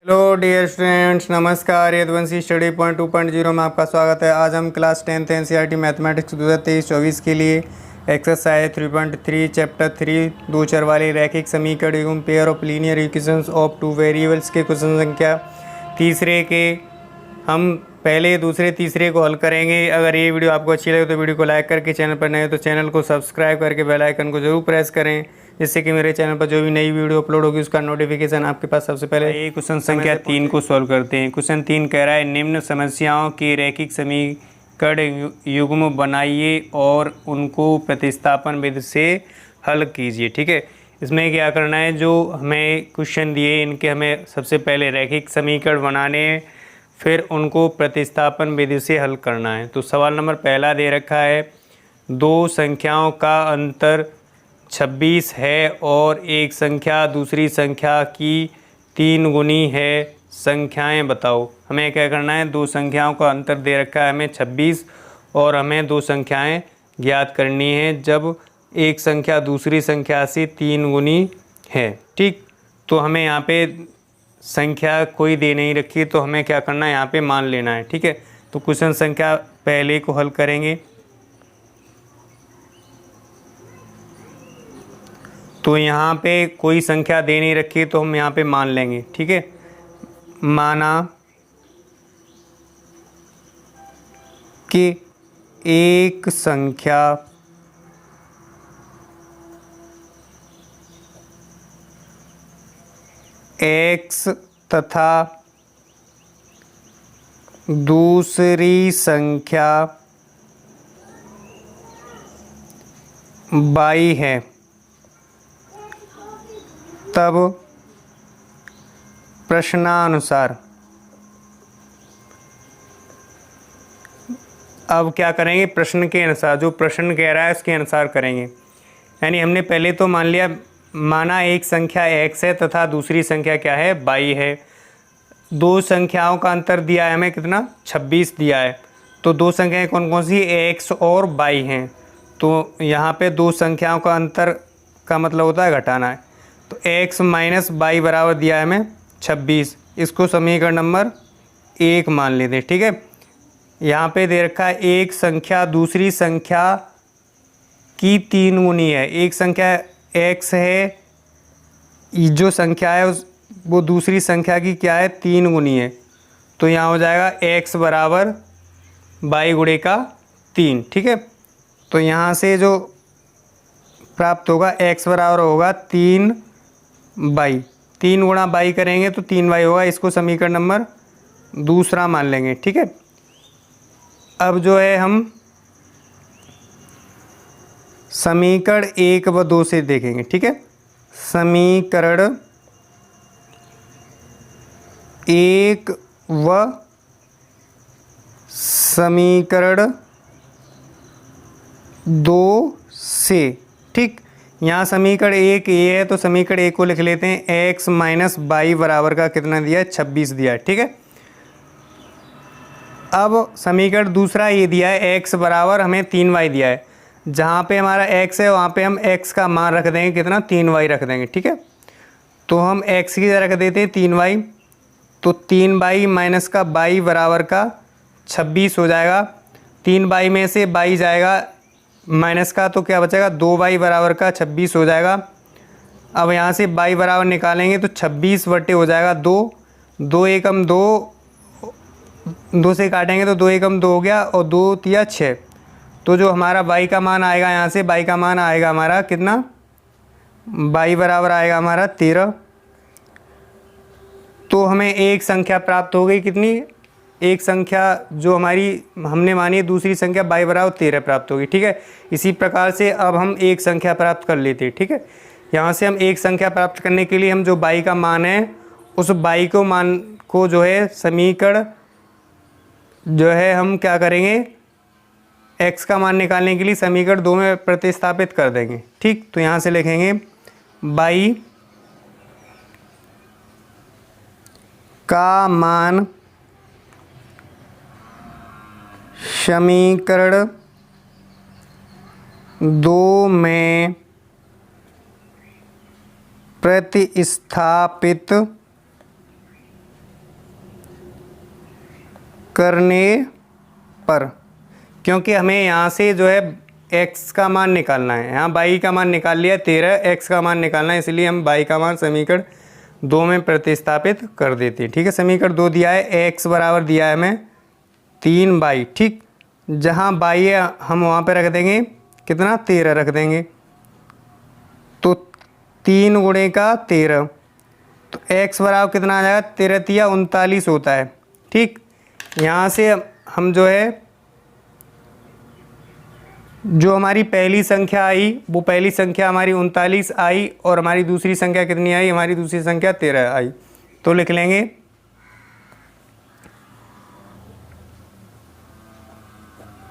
Hello dear students, नमस्कार। Yaduvanshi study point 2.0 में आपका स्वागत है। आज हम क्लास 10th एनसीईआरटी मैथमेटिक्स 2023-24 के लिए एक्सरसाइज 3.3 चैप्टर 3 दो चर वाले रैखिक समीकरण एवं pair of linear equations of two variables के क्वेश्चन संख्या तीसरे के हम पहले, दूसरे, तीसरे को हल करेंगे। अगर ये वीडियो आपको अच्छी लगे तो वीडियो को लाइक करके, चैनल पर नए हो तो चैनल को सब्सक्राइब करके बेल आइकन को जरूर प्रेस करें, जिससे कि मेरे चैनल पर जो भी नई वीडियो अपलोड होगी उसका नोटिफिकेशन आपके पास सबसे पहले। ये क्वेश्चन संख्या 3 को सॉल्व करते हैं। क्वेश्चन 3 कह रहा है निम्न समस्याओं के रैखिक समीकरण युग्म बनाइए और उनको प्रतिस्थापन विधि से हल कीजिए। ठीक है, इसमें क्या करना है, जो हमें क्वेश्चन दिए इनके हमें सबसे पहले रैखिक समीकरण बनाने, फिर उनको प्रतिस्थापन विधि से हल करना है। तो सवाल नंबर पहला दे रखा है, दो संख्याओं का अंतर 26 है और एक संख्या दूसरी संख्या की 3 गुनी है, संख्याएं बताओ। हमें क्या करना है, दो संख्याओं का अंतर दे रखा है हमें 26 और हमें दो संख्याएं ज्ञात करनी है जब एक संख्या दूसरी संख्या से 3 गुनी है। ठीक, तो हमें यहाँ पे संख्या कोई दे नहीं रखी, तो हमें क्या करना है, यहाँ पे मान लेना है। ठीक है, तो क्वेश्चन संख्या पहले को हल करेंगे। तो यहाँ पे कोई संख्या दे नहीं रखी तो हम यहाँ पे मान लेंगे। ठीक है, माना कि एक संख्या x तथा दूसरी संख्या y है, तब प्रश्नानुसार अब क्या करेंगे, प्रश्न के अनुसार, जो प्रश्न कह रहा है उसके अनुसार करेंगे। यानी हमने पहले तो मान लिया, माना एक संख्या x है तथा दूसरी संख्या क्या है, y है। दो संख्याओं का अंतर दिया है हमें, कितना, 26 दिया है। तो दो संख्याएं कौन कौन सी, x और y हैं। तो यहाँ पे दो संख्याओं का अंतर का मतलब होता है घटाना है। तो x माइनस y बराबर दिया है हमें 26। इसको समीकरण नंबर 1 मान लेते हैं। ठीक है, यहाँ पे दे रखा है एक संख्या दूसरी संख्या की 3 गुनी है। एक संख्या x है, जो संख्या है वो दूसरी संख्या की क्या है, 3 गुनी है। तो यहाँ हो जाएगा x बराबर y गुणे का 3। ठीक है, तो यहाँ से जो प्राप्त होगा, x बराबर होगा 3y, 3 गुणा y करेंगे तो 3y होगा। इसको समीकरण नंबर दूसरा मान लेंगे। ठीक है, अब जो है हम समीकरण 1 व 2 से देखेंगे। ठीक है, समीकरण 1 व समीकरण 2 से। ठीक, यहाँ समीकरण 1 ये है तो समीकरण 1 को लिख लेते हैं। x माइनस y बराबर का कितना दिया है, 26 दिया है। ठीक है, अब समीकरण दूसरा ये दिया है, x बराबर हमें 3y दिया है। जहाँ पे हमारा x है वहाँ पे हम x का मान रख देंगे, कितना, 3y रख देंगे। ठीक है, तो हम x की जगह रख देते हैं 3y, तो 3y माइनस का y बराबर का 26 हो जाएगा। 3y में से y जाएगा माइनस का, तो क्या बचेगा, 2y बराबर का 26 हो जाएगा। अब यहाँ से y बराबर निकालेंगे तो 26 बटे हो जाएगा 2, 2 एकम 2, 2 से काटेंगे तो 2 एकम 2 हो गया और 2 तिया 6। तो जो हमारा y का मान आएगा, यहाँ से y का मान आएगा हमारा कितना, y बराबर आएगा हमारा 13। तो हमें एक संख्या प्राप्त हो गई, कितनी, एक संख्या जो हमारी हमने मानी है, दूसरी संख्या y बराबर 13 प्राप्त होगी। ठीक है, इसी प्रकार से अब हम एक संख्या प्राप्त कर लेते हैं। ठीक है, यहाँ से हम एक संख्या प्राप्त करने के लिए हम जो y का मान है उस y को मान को जो है समीकरण जो है हम क्या करेंगे, x का मान निकालने के लिए समीकरण 2 में प्रतिस्थापित कर देंगे। ठीक, तो यहाँ से लिखेंगे y का मान समीकरण 2 में प्रतिस्थापित करने पर, क्योंकि हमें यहाँ से जो है x का मान निकालना है, यहाँ y का मान निकाल लिया 13, x का मान निकालना है, इसलिए हम y का मान समीकरण 2 में प्रतिस्थापित कर देते हैं। ठीक है, समीकरण 2 दिया है, x बराबर दिया है हमें 3y। ठीक, जहाँ y है हम वहाँ पे रख देंगे कितना, 13 रख देंगे, तो 3 गुणे का 13, तो x बराबर कितना आ जाएगा, 13 तिया 39 होता है। ठीक, यहाँ से हम जो है जो हमारी पहली संख्या आई वो पहली संख्या हमारी 39 आई और हमारी दूसरी संख्या कितनी आई, हमारी दूसरी संख्या 13 आई। तो लिख लेंगे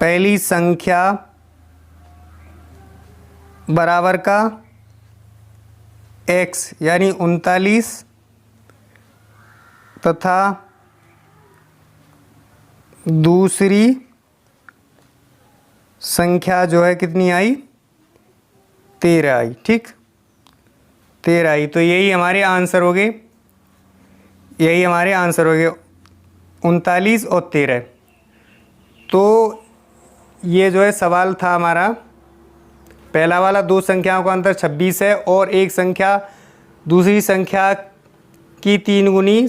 पहली संख्या बराबर का x यानी 39 तथा दूसरी संख्या जो है कितनी आई, 13 आई। ठीक, 13 आई, तो यही हमारे आंसर हो गए, यही हमारे आंसर हो गए 39 और 13। तो ये जो है सवाल था हमारा पहला वाला, दो संख्याओं का अंतर 26 है और एक संख्या दूसरी संख्या की 3 गुनी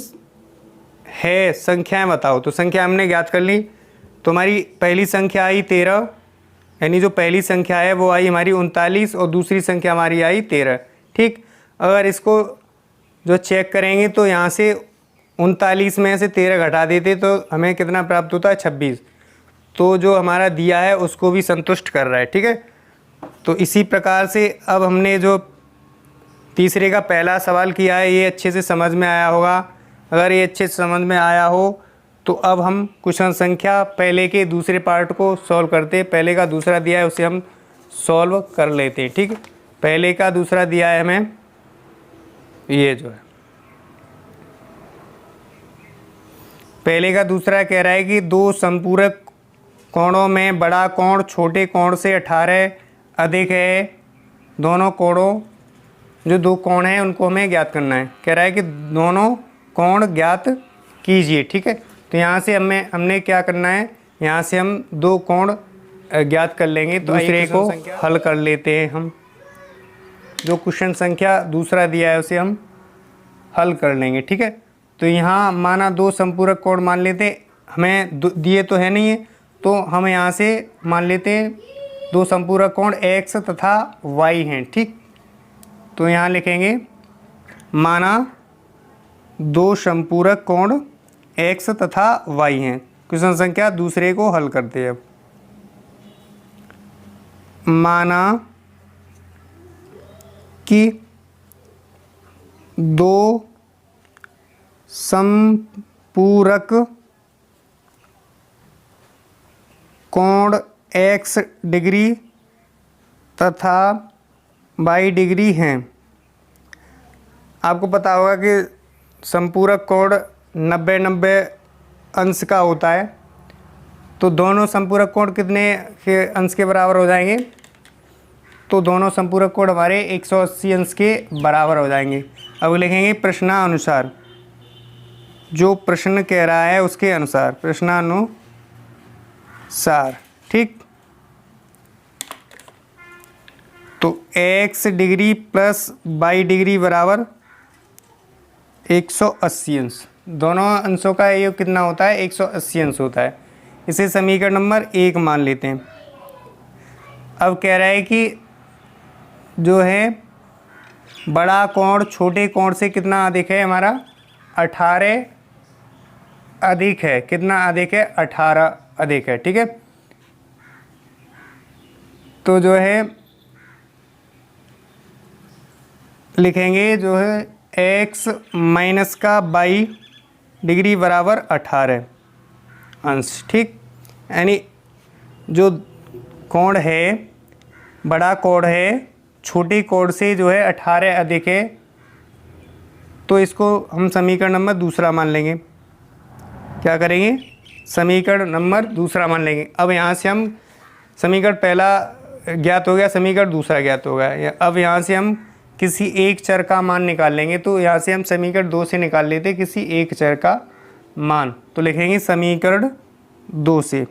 है, संख्याएं बताओ। तो संख्या हमने ज्ञात कर ली, तो हमारी पहली संख्या आई 13, यानी जो पहली संख्या है वो आई हमारी 39 और दूसरी संख्या हमारी आई 13। ठीक, अगर इसको जो चेक करेंगे तो यहाँ से 39 में से 13 घटा देते तो हमें कितना प्राप्त होता है, 26। तो जो हमारा दिया है उसको भी संतुष्ट कर रहा है। ठीक है, तो इसी प्रकार से अब हमने जो तीसरे का पहला सवाल किया है ये अच्छे से समझ में आया होगा। अगर ये अच्छे से समझ में आया हो तो अब हम क्वेश्चन संख्या पहले के दूसरे पार्ट को सॉल्व करते हैं। पहले का दूसरा दिया है उसे हम सॉल्व कर लेते हैं। ठीक, पहले का दूसरा दिया है हमें, ये जो है पहले का दूसरा कह रहा है कि दो संपूरक कोणों में बड़ा कोण छोटे कोण से 18 अधिक है। दोनों कोणों, जो दो कोण हैं उनको हमें ज्ञात करना है। कह रहा है कि दोनों कोण ज्ञात कीजिए। ठीक है, तो यहाँ से हमने क्या करना है, यहाँ से हम दो कोण ज्ञात कर लेंगे। तो दूसरे को हल कर लेते हैं हम, जो क्वेश्चन संख्या दूसरा दिया है उसे हम हल कर लेंगे। ठीक है, तो यहाँ माना दो संपूरक कोण मान लेते, हमें दिए तो है नहीं है, तो हम यहाँ से मान लेते हैं दो संपूरक कोण x तथा y हैं। ठीक, तो यहाँ लिखेंगे माना दो संपूरक कोण x तथा y हैं। क्वेश्चन संख्या दूसरे को हल करते हैं। अब माना कि दो संपूरक कोण x डिग्री तथा y डिग्री हैं। आपको पता होगा कि संपूरक कोण 90 अंश का होता है, तो दोनों संपूरक कोण कितने के अंश के बराबर हो जाएंगे, तो दोनों संपूरक कोण हमारे 180 अंश के बराबर हो जाएंगे। अब लिखेंगे प्रश्नानुसार, जो प्रश्न कह रहा है उसके अनुसार, प्रश्नानुसार। ठीक, तो x degree plus y degree बराबर 180 अंश, दोनों अंशों का योग कितना होता है, 180 अंश होता है। इसे समीकरण नंबर 1 मान लेते हैं। अब कह रहा है कि जो है बड़ा कोण छोटे कोण से कितना अधिक है, हमारा 18 अधिक है। कितना अधिक है, 18 अधिक है। ठीक है, तो जो है लिखेंगे जो है x माइनस का y डिग्री बराबर 18 अंश। ठीक, यानी जो कोण है, बड़ा कोण है छोटे कोण से जो है 18 अधिक है, तो इसको हम समीकरण नंबर दूसरा मान लेंगे। क्या करेंगे, समीकरण नंबर दूसरा मान लेंगे। अब यहाँ से हम समीकरण पहला ज्ञात हो गया, समीकरण दूसरा ज्ञात हो गया। अब यहाँ से हम किसी एक चर का मान निकाल लेंगे, तो यहाँ से हम समीकरण 2 से निकाल लेते किसी एक चर का मान। तो लिखेंगे समीकरण 2 से।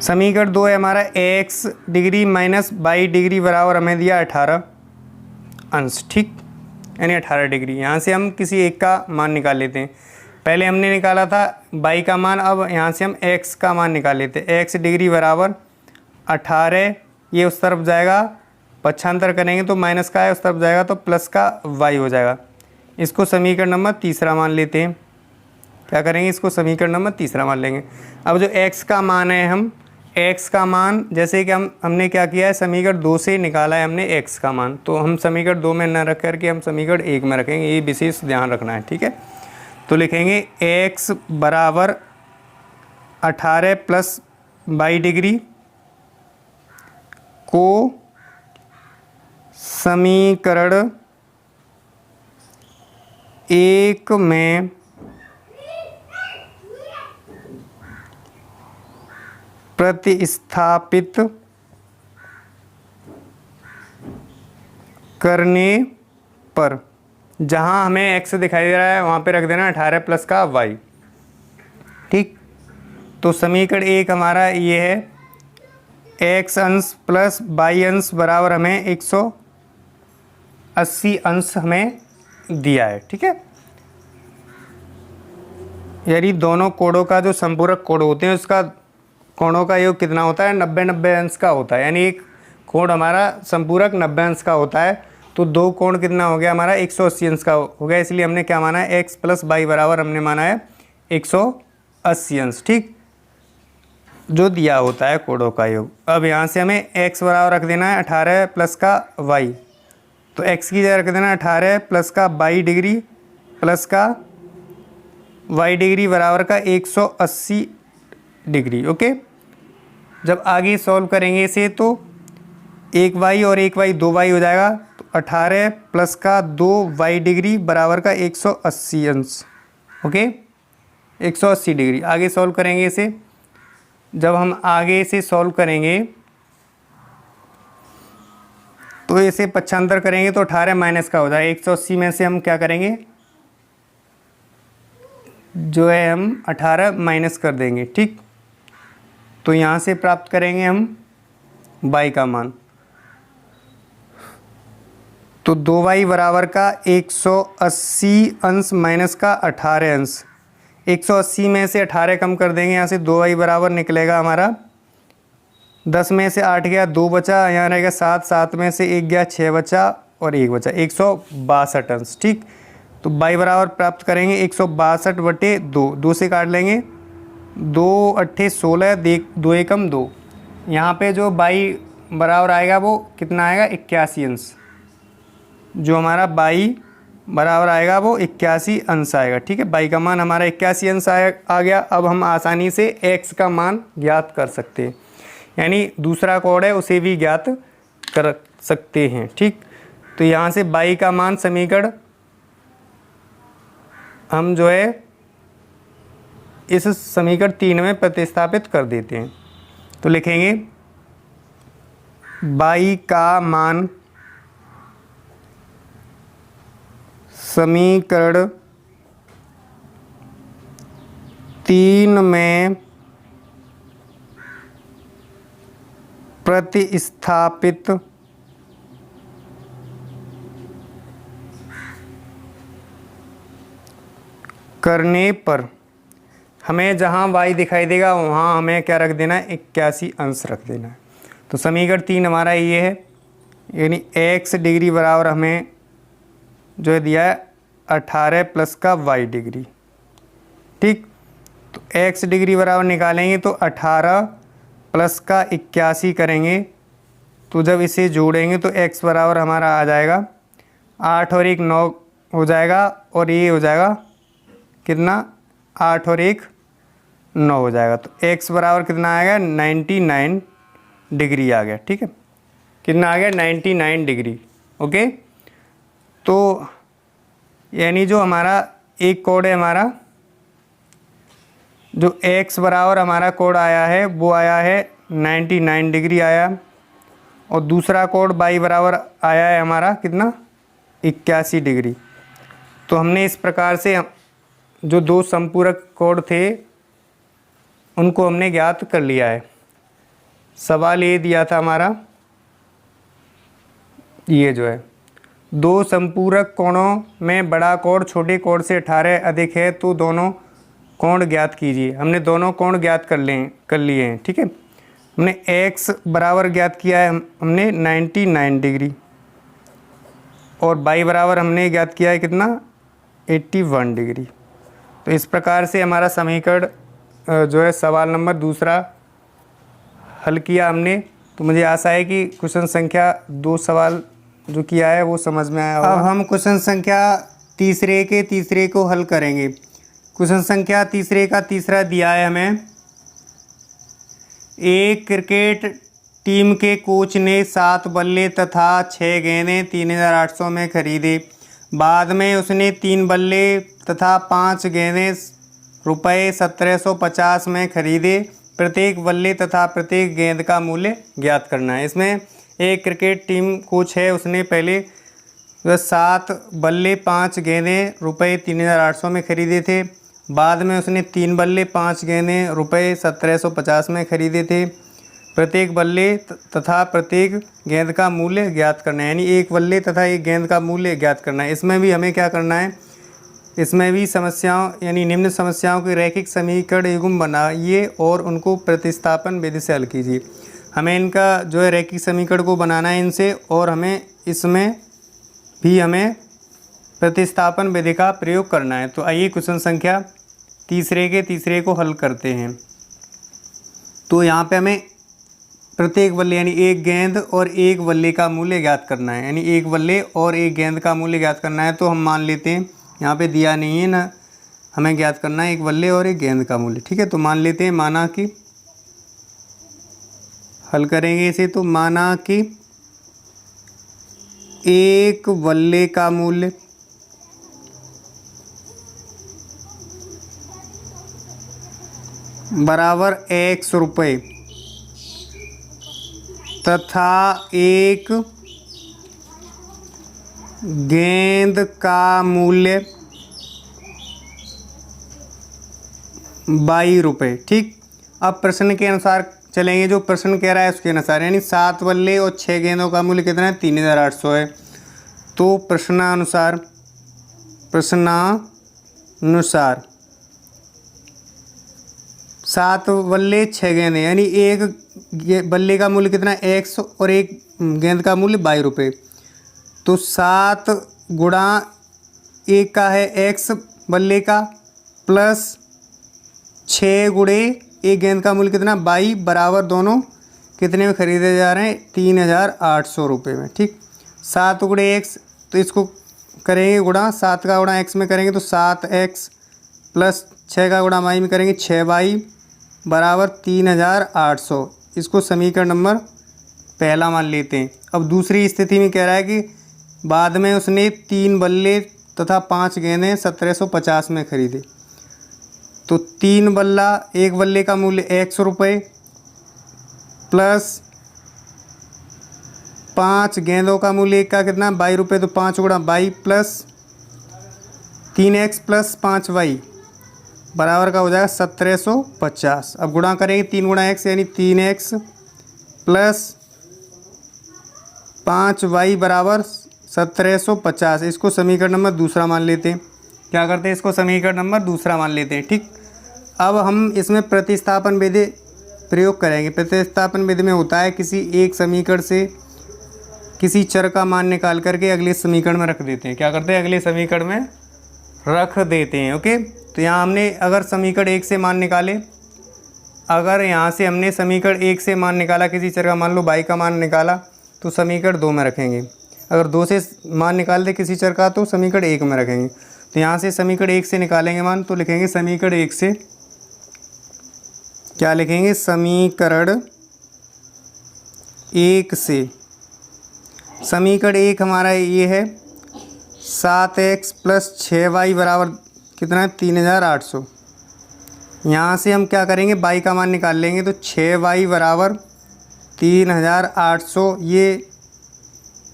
समीकरण 2 है हमारा x डिग्री माइनस 22 डिग्री बराबर हमें दिया 18 अंश, ठीक, यानी 18 डिग्री। यहाँ से हम किसी एक का मान निकाल लेते हैं। पहले हमने निकाला था y का मान, अब यहाँ से हम x का मान निकाल लेते हैं। x डिग्री बराबर 18, ये उस तरफ जाएगा, पक्षांतर करेंगे तो माइनस का है, उस तरफ जाएगा तो प्लस का y हो जाएगा। इसको समीकरण नंबर तीसरा मान लेते हैं। क्या करेंगे, इसको समीकरण नंबर तीसरा मान लेंगे। अब जो x का मान है, हम x का मान जैसे कि हमने क्या किया है, समीकरण 2 से निकाला है हमने x का मान, तो हम समीकरण 2 में न रख करके हम समीकरण 1 में रखेंगे, ये विशेष ध्यान रखना है, ठीक है। तो लिखेंगे x बराबर 18 प्लस 22 डिग्री को समीकरण 1 में प्रतिस्थापित करने पर, जहां हमें x दिखाई दे रहा है वहां पे रख देना 18 प्लस का y, ठीक। तो समीकरण 1 हमारा ये है, x अंश प्लस y अंश बराबर हमें 180 अंश हमें दिया है, ठीक है। यानी दोनों कोणों का जो संपूरक कोण होते हैं उसका कोणों का योग कितना होता है, 90-90 अंश का होता है। यानी एक कोण हमारा संपूरक 90 अंश का होता है, तो दो कोण कितना हो गया हमारा, 180 अंश का हो गया। इसलिए हमने क्या माना है, x प्लस y बराबर हमने माना है 180 अंश, ठीक, जो दिया होता है कोणों का योग। अब यहाँ से हमें x बराबर रख देना है 18 प्लस का y, तो x की जगह रख देना 18 प्लस का 22 डिग्री प्लस का y डिग्री बराबर का 180 डिग्री, ओके। जब आगे सॉल्व करेंगे इसे तो 1y और 1y 2y हो जाएगा, तो 18 प्लस का 2y डिग्री बराबर का 180 अंश, ओके, 180 डिग्री। आगे सॉल्व करेंगे इसे, जब हम आगे इसे सॉल्व करेंगे तो इसे पक्षांतर करेंगे तो 18 माइनस का हो जाएगा। 180 में से हम क्या करेंगे, जो है हम 18 माइनस कर देंगे, ठीक। तो यहाँ से प्राप्त करेंगे हम y का मान, तो 2y बराबर का 180 अंश माइनस का 18 अंश। 180 में से 18 कम कर देंगे, यहाँ से 2y बराबर निकलेगा हमारा 10 में से 8 गया 2 बचा, यहाँ रहेगा 7, 7 में से 1 गया 6 बचा और 1 बचा, 162 अंश, ठीक। तो y बराबर प्राप्त करेंगे 162 बटे 2, 2 से काट लेंगे, 2 अट्ठे 16, 2 एकम 2, यहाँ पे जो y बराबर आएगा वो कितना आएगा, 81 अंश। जो हमारा y बराबर आएगा वो 81 अंश आएगा, ठीक है। y का मान हमारा 81 अंश आ गया। अब हम आसानी से x का मान ज्ञात कर सकते हैं, यानी दूसरा कोण है उसे भी ज्ञात कर सकते हैं, ठीक। तो यहाँ से y का मान समीकरण हम जो है इस समीकरण 3 में प्रतिस्थापित कर देते हैं। तो लिखेंगे y का मान समीकरण 3 में प्रतिस्थापित करने पर हमें जहाँ y दिखाई देगा वहाँ हमें क्या रख देना है, 81 अंश रख देना है। तो समीकरण 3 हमारा ये है, यानी x डिग्री बराबर हमें जो है दिया है 18 प्लस का y डिग्री, ठीक। तो x डिग्री बराबर निकालेंगे तो 18 प्लस का 81 करेंगे, तो जब इसे जोड़ेंगे तो x बराबर हमारा आ जाएगा 8 और 1 9 हो जाएगा, और ये हो जाएगा कितना, 8 और 1 9 हो जाएगा। तो x बराबर कितना आएगा, 99 डिग्री आ गया, ठीक है। कितना आ गया, 99 डिग्री, ओके। तो यानी जो हमारा एक कोण है, हमारा जो x बराबर हमारा कोण आया है वो आया है 99 डिग्री आया, और दूसरा कोण y बराबर आया है हमारा कितना, 81 डिग्री। तो हमने इस प्रकार से जो दो संपूरक कोण थे उनको हमने ज्ञात कर लिया है। सवाल ये दिया था हमारा, ये जो है दो संपूरक कोणों में बड़ा कोण छोटे कोण से 18 अधिक है तो दोनों कोण ज्ञात कीजिए। हमने दोनों कोण ज्ञात कर लिए हैं। ठीक है, हमने x बराबर ज्ञात किया है हमने 99 डिग्री और y बराबर हमने ज्ञात किया है कितना 81 डिग्री। तो इस प्रकार से हमारा समीकरण जो है सवाल नंबर दूसरा हल किया हमने। तो मुझे आशा है कि क्वेश्चन संख्या 2 सवाल जो किया है वो समझ में आया होगा। अब हम क्वेश्चन संख्या तीसरे को हल करेंगे। क्वेश्चन संख्या का तीसरा दिया है हमें, एक क्रिकेट टीम के कोच ने 7 बल्ले तथा 6 गेंदें 3800 में खरीदे। बाद में उसने 3 बल्ले तथा 5 गेंदें रुपये 1750 में खरीदे। प्रत्येक बल्ले तथा प्रत्येक गेंद का मूल्य ज्ञात करना है। इसमें एक क्रिकेट टीम कोच है, उसने पहले 7 बल्ले 5 गेंदें रुपये 3800 में खरीदे थे। बाद में उसने 3 बल्ले 5 गेंदें रुपये 1750 में खरीदे थे। प्रत्येक बल्ले तथा प्रत्येक गेंद का मूल्य ज्ञात करना है, यानी एक बल्ले तथा एक गेंद का मूल्य ज्ञात करना है। इसमें भी हमें क्या करना है, इसमें भी समस्याओं यानी निम्न समस्याओं के रैखिक समीकरण युग्म बनाइए और उनको प्रतिस्थापन विधि से हल कीजिए। हमें इनका जो है रैखिक समीकरण को बनाना है इनसे, और हमें इसमें भी हमें प्रतिस्थापन विधि का प्रयोग करना है। तो आइए क्वेश्चन संख्या तीसरे को हल करते हैं। तो यहाँ पे हमें प्रत्येक बल्ले यानी एक गेंद और एक बल्ले का मूल्य ज्ञात करना है, यानी एक बल्ले और एक गेंद का मूल्य ज्ञात करना है। तो हम मान लेते हैं, यहाँ पे दिया नहीं है ना, हमें ज्ञात करना है एक बल्ले और एक गेंद का मूल्य। ठीक है, तो मान लेते हैं, माना कि हल करेंगे इसे, तो माना कि एक बल्ले का मूल्य बराबर x रुपये तथा एक गेंद का मूल्य 22 रुपये। ठीक, अब प्रश्न के अनुसार चलेंगे, जो प्रश्न कह रहा है उसके अनुसार, यानी 7 बल्ले और 6 गेंदों का मूल्य कितना है 3800 है। तो प्रश्नानुसार 7 बल्ले 6 गेंदें, यानी एक बल्ले का मूल्य कितना है x और एक गेंद का मूल्य 22 रुपये। तो 7 गुणा 1 का है x बल्ले का, प्लस 6 गुणे एक गेंद का मूल्य कितना 22, बराबर दोनों कितने में खरीदे जा रहे हैं 3800 रुपये में। ठीक, 7 गुणे x, तो इसको करेंगे गुणा, 7 का गुणा x में करेंगे तो 7x प्लस 6 का गुणा y में करेंगे 6y बराबर 3800। इसको समीकरण नंबर पहला मान लेते हैं। अब दूसरी स्थिति में कह रहा है कि बाद में उसने 3 बल्ले तथा 5 गेंदें 1750 में खरीदे। तो 3 बल्ला, एक बल्ले का मूल्य x रुपये प्लस 5 गेंदों का मूल्य का कितना 22 रुपये, तो 5 गुणा 22 प्लस 3x प्लस 5y बराबर का हो जाएगा 1750। अब गुणा करेंगे 3 गुणा x यानी 3x प्लस 5y बराबर 1750। इसको समीकरण नंबर दूसरा मान लेते हैं। क्या करते हैं, इसको समीकरण नंबर दूसरा मान लेते हैं। ठीक, अब हम इसमें प्रतिस्थापन विधि प्रयोग करेंगे। प्रतिस्थापन विधि में होता है किसी एक समीकरण से किसी चर का मान निकाल करके अगले समीकरण में रख देते हैं। क्या करते हैं, अगले समीकरण में रख देते हैं। ओके, तो यहाँ हमने अगर समीकरण 1 से मान निकाले, अगर यहाँ से हमने समीकरण 1 से मान निकाला, किसी चर का मान लो y का मान निकाला, तो समीकरण 2 में रखेंगे। अगर 2 से मान निकालते किसी चर का तो समीकरण 1 में रखेंगे। तो यहाँ से समीकरण 1 से निकालेंगे मान, तो लिखेंगे समीकरण 1 से, क्या लिखेंगे, समीकरण 1 से, समीकरण 1 हमारा ये है 7x प्लस 6y बराबर कितना है 3800। यहाँ से हम क्या करेंगे, y का मान निकाल लेंगे, तो 6y बराबर 3800, ये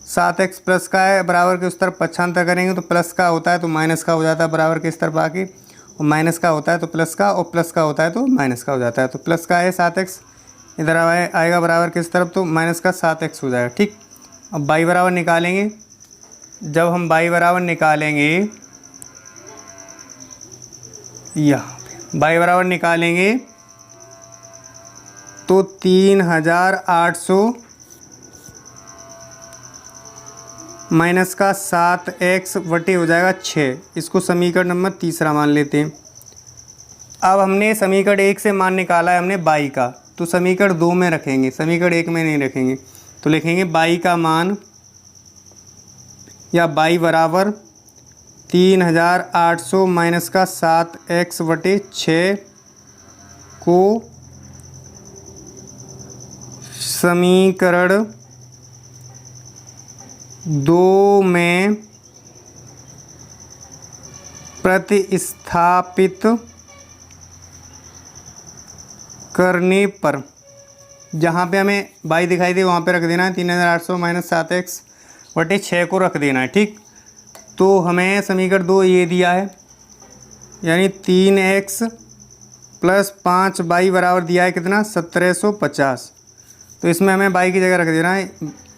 7x प्लस का है, बराबर के उस तरफ पक्षांतर करेंगे तो प्लस का होता है तो माइनस का हो जाता है बराबर के इस तरफ आके, और माइनस का होता है तो प्लस का, और प्लस का होता है तो माइनस का हो जाता है। तो प्लस का है 7x, इधर आएगा बराबर के इस तरफ तो माइनस का 7x हो जाएगा। ठीक, अब y बराबर निकालेंगे। जब हम y बराबर निकालेंगे, यहाँ पे y बराबर निकालेंगे तो 3800 माइनस का 7x बटे हो जाएगा 6। इसको समीकरण नंबर तीसरा मान लेते हैं। अब हमने समीकरण 1 से मान निकाला है हमने y का, तो समीकरण 2 में रखेंगे, समीकरण 1 में नहीं रखेंगे। तो लिखेंगे y का मान या y बराबर 3800 माइनस का 7x बटे 6 को समीकरण 2 में प्रतिस्थापित करने पर, जहाँ पे हमें y दिखाई दे वहाँ पे रख देना है 3800 माइनस 7x बटे 6 को रख देना है। ठीक, तो हमें समीकरण 2 ये दिया है, यानी 3x प्लस 5y बराबर दिया है कितना 1750। तो इसमें हमें y की जगह रख देना है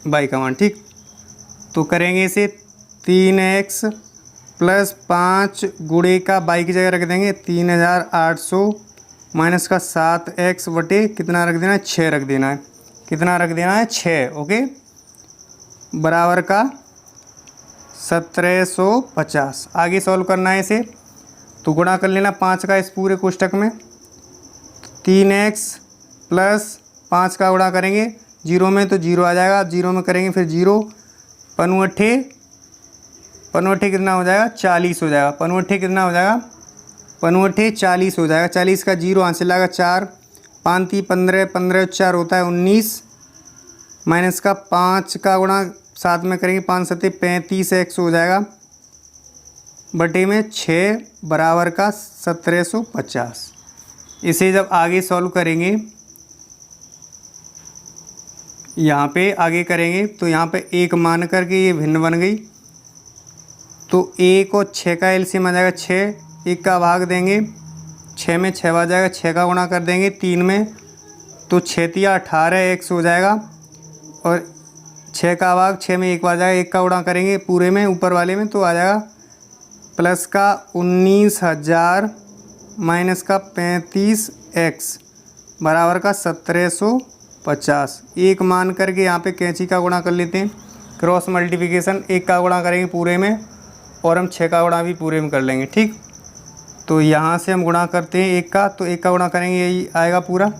y का मान। ठीक, तो करेंगे इसे 3x प्लस 5 गुणे का y की जगह रख देंगे 3800 माइनस का 7x बटे कितना रख देना है 6 रख देना है। कितना रख देना है 6, ओके, बराबर का 1750। आगे सॉल्व करना है इसे, तो गुणा कर लेना 5 का इस पूरे कोष्ठक में। 3x प्लस 5 का गुणा करेंगे 0 में तो 0 आ जाएगा, 0 में करेंगे फिर 0, पनवट्ठे कितना हो जाएगा 40 हो जाएगा। पनवट्ठे कितना हो जाएगा, पनवट्ठे 40 हो जाएगा। 40 का 0 यहाँ से लगेगा 4, 5 × 15, 15 4 होता है 19, माइनस का 5 का गुणा 7 में करेंगे 5 7 35x हो जाएगा बटे में 6 बराबर का 1750। इसे जब आगे सॉल्व करेंगे, यहाँ पे आगे करेंगे तो यहाँ पे 1 मान करके ये भिन्न बन गई, तो 1 और 6 का एलसीएम आ जाएगा 6, 1 का भाग देंगे 6 में 6 आ जाएगा, 6 का गुणा कर देंगे 3 में तो 6 × 18x हो जाएगा, और 6 का भाग 6 में 1 आ जाएगा, 1 का गुणा करेंगे पूरे में ऊपर वाले में तो आ जाएगा प्लस का 19,000 माइनस का 35x बराबर का 1750। 1 मान करके यहाँ पे कैंची का गुणा कर लेते हैं, क्रॉस मल्टीप्लिकेशन, 1 का गुणा करेंगे पूरे में और हम 6 का गुणा भी पूरे में कर लेंगे। ठीक, तो यहाँ से हम गुणा करते हैं 1 का, तो 1 का गुणा करेंगे यही आएगा पूरा,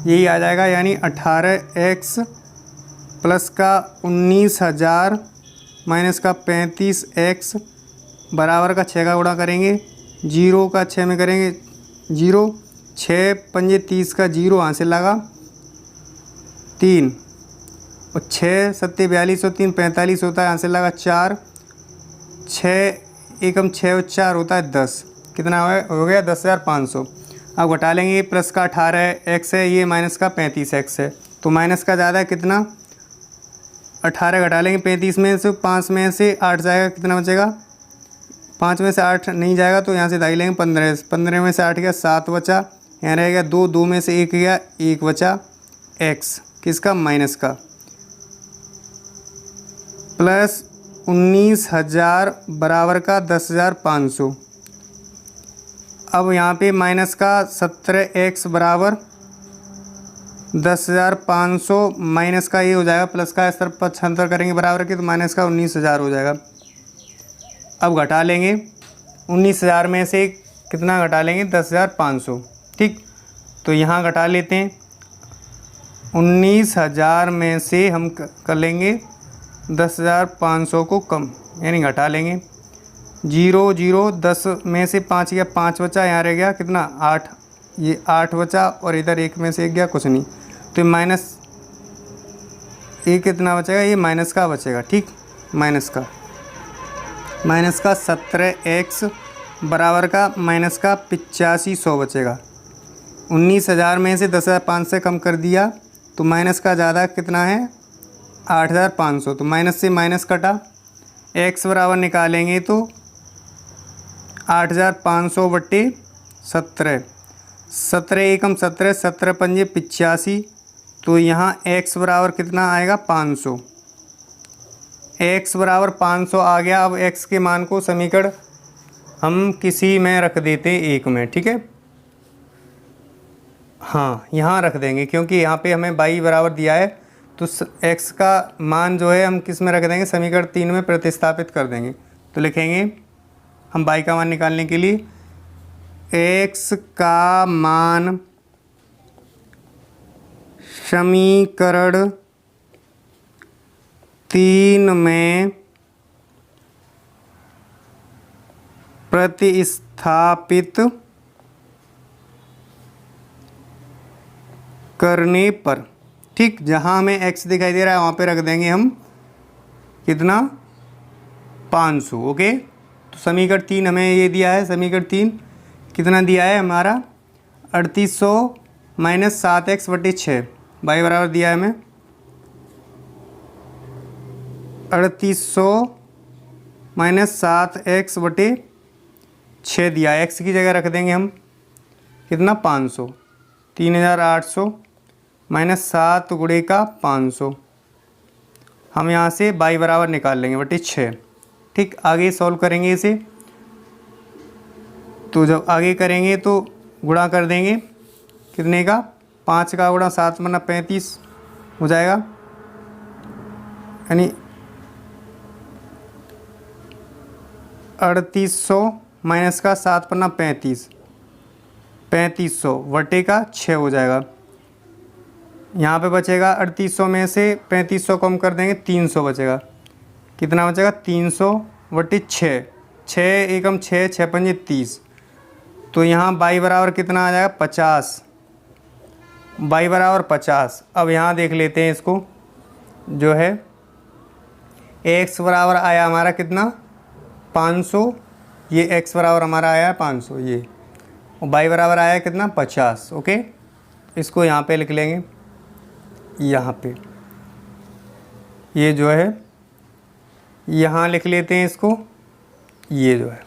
यही आ जाएगा, यानी 18x प्लस का 19,000 माइनस का 35x बराबर का 6 का गुणा करेंगे 0 का 6 में करेंगे 0, 6 पंजे 30 का 0 यहाँ से लगा 3, और 6 7 42 और 3 45 होता है, यहाँ से लगा 4, 6 एकम 6 और 4 होता है 10, कितना हो गया 10,500। अब घटा लेंगे, ये प्लस का 18x है, ये माइनस का 35x है, तो माइनस का ज़्यादा है कितना 18 घटा लेंगे 35 में से, 5 में से 8 जाएगा, कितना बचेगा 5 में से 8 नहीं जाएगा तो यहाँ से दाई लेंगे 15, 15 में से 8 गया 7 बचा, यहाँ रह गया 2, 2 में से 1 गया 1 बचा, x किसका माइनस का, प्लस 19,000 बराबर का 10,500। अब यहाँ पे माइनस का 17x बराबर 10,500 माइनस का ये हो जाएगा प्लस का, इस तरफ 75 करेंगे बराबर के तो माइनस का 19,000 हो जाएगा। अब घटा लेंगे 19,000 में से कितना घटा लेंगे 10,500। ठीक, तो यहाँ घटा लेते हैं 19,000 में से हम कर लेंगे 10,500 को कम, यानी घटा लेंगे 0 0, 10 में से 5 गया 5 बचा, यहाँ रह गया कितना 8, ये 8 बचा, और इधर 1 में से 1 गया कुछ नहीं, तो माइनस 1 कितना बचेगा, ये माइनस का बचेगा। ठीक, माइनस का 17x बराबर का माइनस का 8500 बचेगा। 19,000 में से 10,500 से कम कर दिया तो माइनस का ज़्यादा कितना है 8,500, तो माइनस से माइनस कटा, x बराबर निकालेंगे तो 8,500 बट्टे 17, 17 एकम 17, 17 पंजे 85, तो यहाँ x बराबर कितना आएगा 500, x बराबर 500 आ गया। अब x के मान को समीकरण हम किसी में रख देते हैं, एक में, ठीक है। हाँ, यहाँ रख देंगे क्योंकि यहाँ पे हमें y बराबर दिया है, तो x का मान जो है हम किस में रख देंगे, समीकरण 3 में प्रतिस्थापित कर देंगे। तो लिखेंगे हम y का मान निकालने के लिए x का मान समीकरण 3 में प्रतिस्थापित करने पर, ठीक, जहाँ हमें x दिखाई दे रहा है वहाँ पे रख देंगे हम कितना 500। ओके, तो समीकरण 3 हमें ये दिया है, समीकरण 3 कितना दिया है हमारा 3800 माइनस 7x बटे 6, y बराबर दिया है हमें 3800 माइनस 7x बटे 6 दिया है। x की जगह रख देंगे हम कितना 500, 3800 माइनस 7 गुणे का 500, हम यहाँ से y बराबर निकाल लेंगे बटे 6। ठीक, आगे सॉल्व करेंगे इसे, तो जब आगे करेंगे तो गुणा कर देंगे कितने का, 5 का गुणा 7 बना 35 हो जाएगा, यानी 3800 माइनस का 7 पन्ना 35, 3500 बटे का 6 हो जाएगा। यहाँ पे बचेगा 3800 में से 3500 कम कर देंगे 300 बचेगा, कितना बचेगा 300 बटे 6, 6 एकम 6, 6 पंजे 30, तो यहाँ y बराबर कितना आ जाएगा 50, y बराबर 50। अब यहाँ देख लेते हैं इसको, जो है x बराबर आया हमारा कितना 500, ये x बराबर हमारा आया है 500 ये, और y बराबर आया है कितना 50। ओके, इसको यहाँ पे लिख लेंगे, यहाँ पे ये जो है यहाँ लिख लेते हैं इसको, ये जो है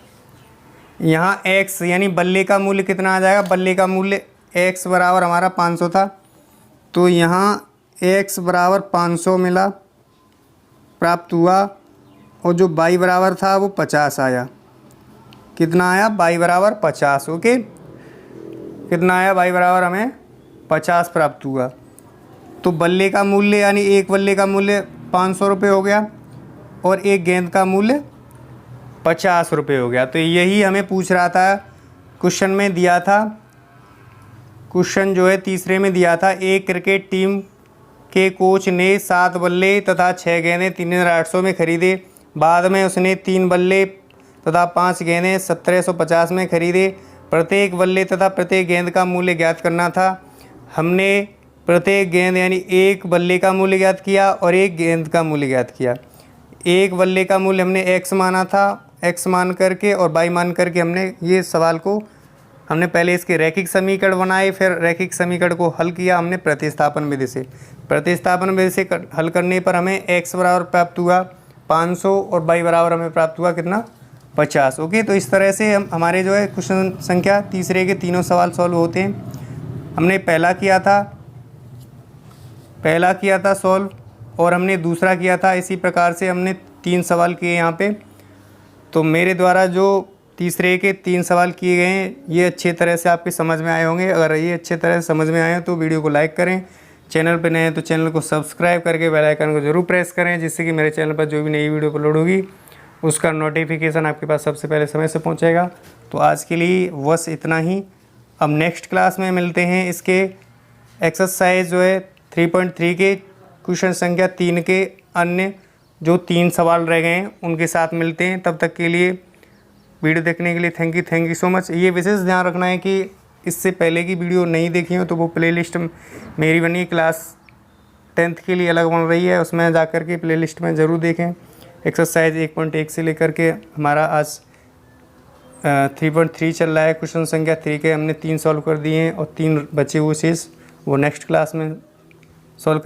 यहाँ x यानी बल्ले का मूल्य कितना आ जाएगा, बल्ले का मूल्य x बराबर हमारा 500 था, तो यहाँ x बराबर 500 मिला प्राप्त हुआ, और जो y बराबर था वो 50 आया, कितना आया y बराबर 50। ओके, कितना आया y बराबर हमें 50 प्राप्त हुआ। तो बल्ले का मूल्य यानी एक बल्ले का मूल्य 500 रुपये हो गया और एक गेंद का मूल्य 50 रुपये हो गया। तो यही हमें पूछ रहा था, क्वेश्चन में दिया था, क्वेश्चन जो है तीसरे में दिया था, एक क्रिकेट टीम के कोच ने 7 बल्ले तथा 6 गेंदें 3800 में खरीदे, बाद में उसने 3 बल्ले तथा 5 गेंदें 1750 में खरीदे, प्रत्येक बल्ले तथा प्रत्येक गेंद का मूल्य ज्ञात करना था। हमने प्रत्येक गेंद यानी एक बल्ले का मूल्य ज्ञात किया और एक गेंद का मूल्य ज्ञात किया। एक बल्ले का मूल्य हमने x माना था, x मान करके और y मान करके हमने ये सवाल को हमने पहले इसके रैखिक समीकरण बनाए, फिर रैखिक समीकरण को हल किया हमने प्रतिस्थापन विधि से। प्रतिस्थापन विधि से हल करने पर हमें x बराबर प्राप्त हुआ 500 और y बराबर हमें प्राप्त हुआ कितना 50। ओके, तो इस तरह से हम हमारे जो है क्वेश्चन संख्या तीसरे के तीनों सवाल सॉल्व होते हैं। हमने पहला किया था सॉल्व, और हमने दूसरा किया था, इसी प्रकार से हमने 3 सवाल किए यहाँ पे। तो मेरे द्वारा जो तीसरे के 3 सवाल किए गए हैं ये अच्छे तरह से आपके समझ में आए होंगे। अगर ये अच्छे तरह से समझ में आए तो वीडियो को लाइक करें, चैनल पर नए हैं तो चैनल को सब्सक्राइब करके बेल आइकन को जरूर प्रेस करें, जिससे कि मेरे चैनल पर जो भी नई वीडियो अपलोड होगी उसका नोटिफिकेशन आपके पास सबसे पहले समय से पहुँचेगा। तो आज के लिए बस इतना ही। अब नेक्स्ट क्लास में मिलते हैं, इसके एक्सरसाइज जो है 3.3 के क्वेश्चन संख्या 3 के अन्य जो 3 सवाल रह गए हैं उनके साथ मिलते हैं। तब तक के लिए वीडियो देखने के लिए थैंक यू सो मच। ये विशेष ध्यान रखना है कि इससे पहले की वीडियो नहीं देखी हो तो वो प्लेलिस्ट मेरी बनी क्लास 10th के लिए अलग बन रही है, उसमें जाकर के प्लेलिस्ट में ज़रूर देखें। एक्सरसाइज 1.1 से लेकर के हमारा आज 3.3 चल रहा है। क्वेश्चन संख्या 3 के हमने 3 सॉल्व कर दिए हैं और 3 बचे हुए शेष वो नेक्स्ट क्लास में सॉल्व